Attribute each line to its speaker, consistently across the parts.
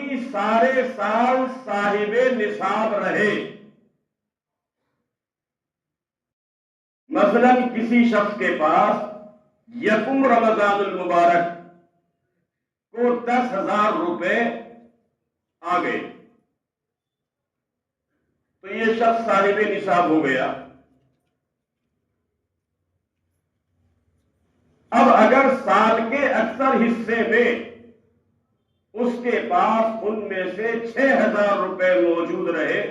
Speaker 1: آدمی سارے سال صاحب نصاب رہے، مثلا کسی شخص کے پاس یکم رمضان المبارک کو 10,000 روپے آ گئے، تو یہ شخص صاحب نصاب ہو گیا۔ اب اگر سال کے اکثر حصے میں اس کے پاس ان میں سے 6,000 روپے موجود رہے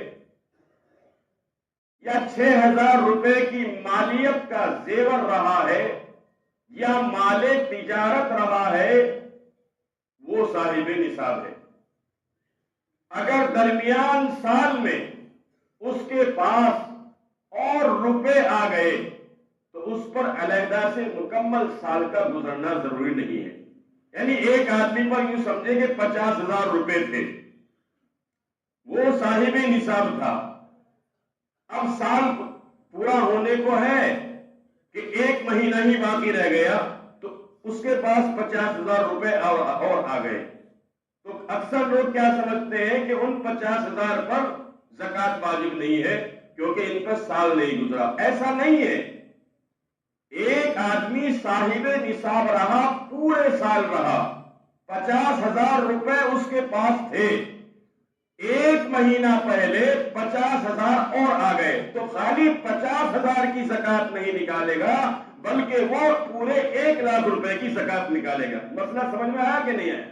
Speaker 1: یا 6,000 روپے کی مالیت کا زیور رہا ہے یا مال تجارت رہا ہے، وہ صاحب نصاب ہے۔ اگر درمیان سال میں اس کے پاس اور روپے آ گئے تو اس پر علیحدہ سے مکمل سال کا گزرنا ضروری نہیں ہے۔ یعنی ایک آدمی پر یوں سمجھے کہ 50,000 روپے تھے، وہ صاحب نصاب تھا، اب سال پورا ہونے کو ہے کہ ایک مہینہ ہی باقی رہ گیا تو اس کے پاس 50,000 روپے اور آ گئے، تو اکثر لوگ کیا سمجھتے ہیں کہ ان 50,000 پر زکوٰۃ واجب نہیں ہے کیونکہ ان کا سال نہیں گزرا۔ ایسا نہیں ہے، ایک آدمی صاحب نصاب رہا، پورے سال رہا، 50,000 روپے اس کے پاس تھے، ایک مہینہ پہلے 50,000 اور آ گئے تو خالی 50,000 کی زکوٰۃ نہیں نکالے گا بلکہ وہ پورے 1,00,000 روپے کی زکوٰۃ نکالے گا۔ مسئلہ سمجھ میں آیا کہ نہیں آیا؟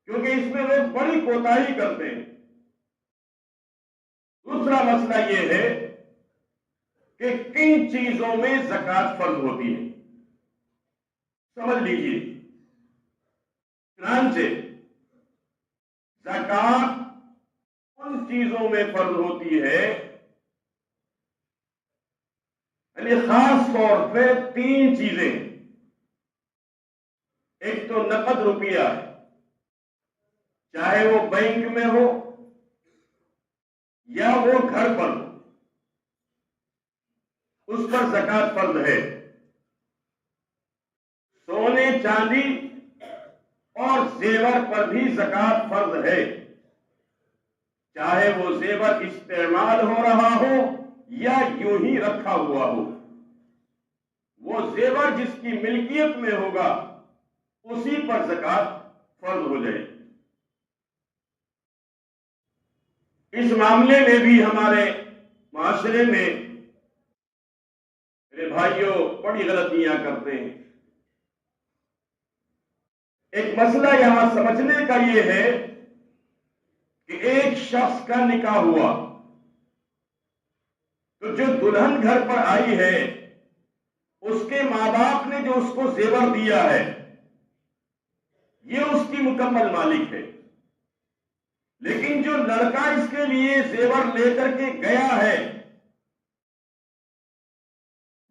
Speaker 1: کیونکہ اس میں لوگ بڑی کوتاہی کرتے ہیں۔ دوسرا مسئلہ یہ ہے کہ کن چیزوں میں زکوٰۃ فرض ہوتی ہے، سمجھ لیجیے۔ چنانچہ زکوٰۃ ان چیزوں میں فرض ہوتی ہے، یعنی خاص طور پہ 3 چیزیں، ایک تو نقد روپیہ ہے، چاہے وہ بینک میں ہو یا وہ گھر پر ہو، اس پر زکوٰۃ فرض ہے۔ سونے چاندی اور زیور پر بھی زکوٰۃ فرض ہے، چاہے وہ زیور استعمال ہو رہا ہو یا یوں ہی رکھا ہوا ہو، وہ زیور جس کی ملکیت میں ہوگا اسی پر زکوٰۃ فرض ہو جائے۔ اس معاملے میں بھی ہمارے معاشرے میں میرے بھائیوں بڑی غلطیاں کرتے ہیں۔ ایک مسئلہ یہاں سمجھنے کا یہ ہے کہ ایک شخص کا نکاح ہوا تو جو دلہن گھر پر آئی ہے اس کے ماں باپ نے جو اس کو زیور دیا ہے یہ اس کی مکمل مالک ہے، لیکن جو لڑکا اس کے لیے زیور لے کر کے گیا ہے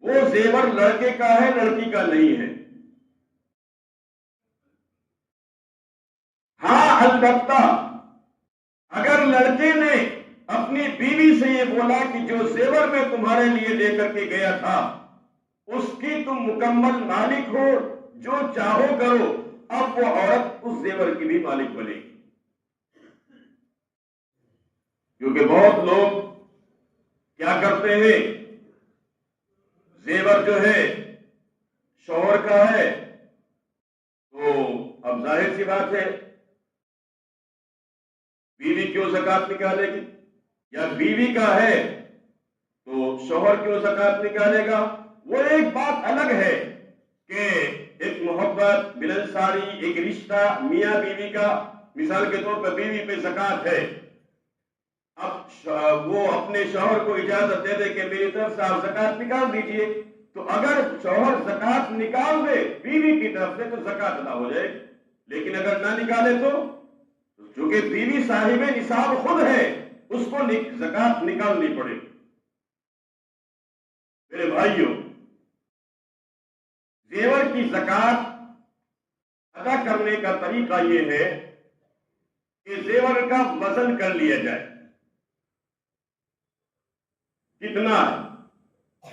Speaker 1: وہ زیور لڑکے کا ہے، لڑکی کا نہیں ہے۔ ہاں البتہ اگر لڑکے نے اپنی بیوی سے یہ بولا کہ جو زیور میں تمہارے لیے لے کر کے گیا تھا اس کی تم مکمل مالک ہو، جو چاہو کرو، اب وہ عورت اس زیور کی بھی مالک بنے گی۔ کیونکہ بہت لوگ کیا کرتے ہیں، زیور جو ہے شوہر کا ہے تو اب ظاہر سی بات ہے بیوی کیوں زکوٰۃ نکالے گی، یا بیوی کا ہے تو شوہر کیوں زکوٰۃ نکالے گا۔ وہ ایک بات الگ ہے کہ ایک محبت ملنساری، ایک رشتہ میاں بیوی کا، مثال کے طور پر بیوی پہ زکوٰۃ ہے، اب وہ اپنے شوہر کو اجازت دے دے کہ میری طرف سے آپ زکوٰۃ نکال دیجئے، تو اگر شوہر زکوٰۃ نکال دے بیوی کی طرف سے تو زکوٰۃ ادا ہو جائے، لیکن اگر نہ نکالے تو چونکہ بیوی صاحب نصاب خود ہے اس کو زکوٰۃ نکالنی پڑے۔ میرے بھائیوں، زیور کی زکوٰۃ ادا کرنے کا طریقہ یہ ہے کہ زیور کا وزن کر لیا جائے، کتنا ہے؟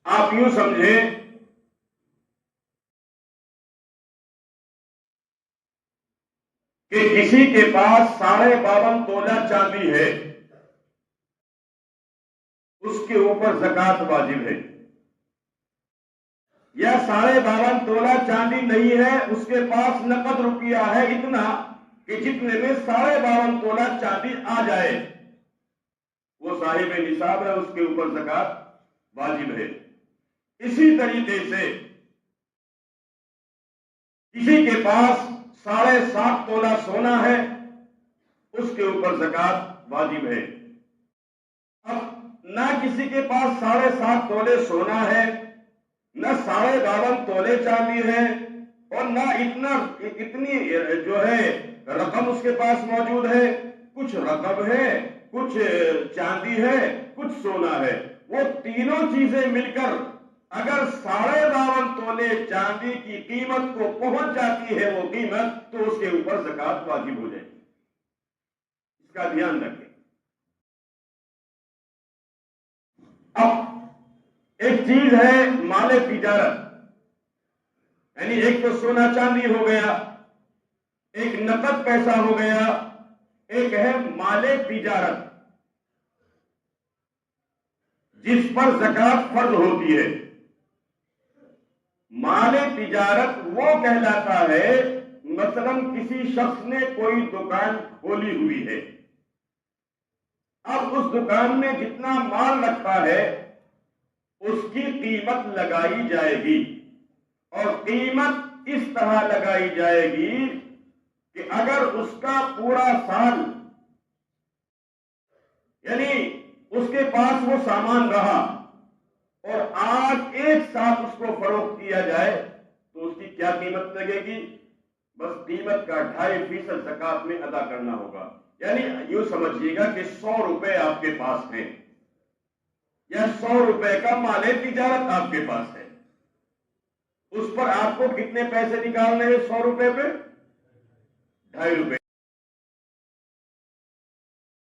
Speaker 1: آپ یوں سمجھیں، کہ کسی کے پاس 52.5 تولہ چاندی ہے، اس کے اوپر زکات واجب ہے، یا 52.5 تولہ چاندی نہیں ہے، اس کے پاس نقد روپیہ ہے اتنا کہ جتنے میں 52.5 تولہ چاندی آ جائے، وہ صاحب نصاب ہے، اس کے اوپر زکات واجب ہے۔ اسی طریقے سے کسی کے پاس 7.5 تولہ سونا ہے، اس کے اوپر زکات واجب ہے۔ اب نہ کسی کے پاس 7.5 تولے سونا ہے، نہ 52.5 تولے چاندی ہے، اور نہ اتنی جو ہے رقم اس کے پاس موجود ہے، کچھ رقم ہے، کچھ چاندی ہے، کچھ سونا ہے، وہ تینوں چیزیں مل کر اگر 52.5 تولے چاندی کی قیمت کو پہنچ جاتی ہے وہ قیمت، تو اس کے اوپر زکات واجب ہو جائے گی۔ اس کا دھیان رکھیں۔ اب ایک چیز ہے مال تجارت، یعنی ایک تو سونا چاندی ہو گیا، ایک نقد پیسہ ہو گیا، ایک ہے مال تجارت جس پر زکات فرض ہوتی ہے۔ مال تجارت وہ کہلاتا ہے، مثلا کسی شخص نے کوئی دکان کھولی ہوئی ہے، اب اس دکان میں جتنا مال رکھا ہے اس کی قیمت لگائی جائے گی، اور قیمت اس طرح لگائی جائے گی کہ اگر اس کا پورا سال، یعنی اس کے پاس وہ سامان رہا اور آج ایک ساتھ اس کو فروخت کیا جائے تو اس کی کیا قیمت لگے گی؟ بس قیمت کا 2.5% زکات میں ادا کرنا ہوگا۔ یعنی یوں سمجھیے گا کہ 100 روپے آپ کے پاس ہیں، یا 100 روپے کا مال تجارت آپ کے پاس ہے، اس پر آپ کو کتنے پیسے نکالنے ہیں 100 روپے پہ؟ 2.5 روپے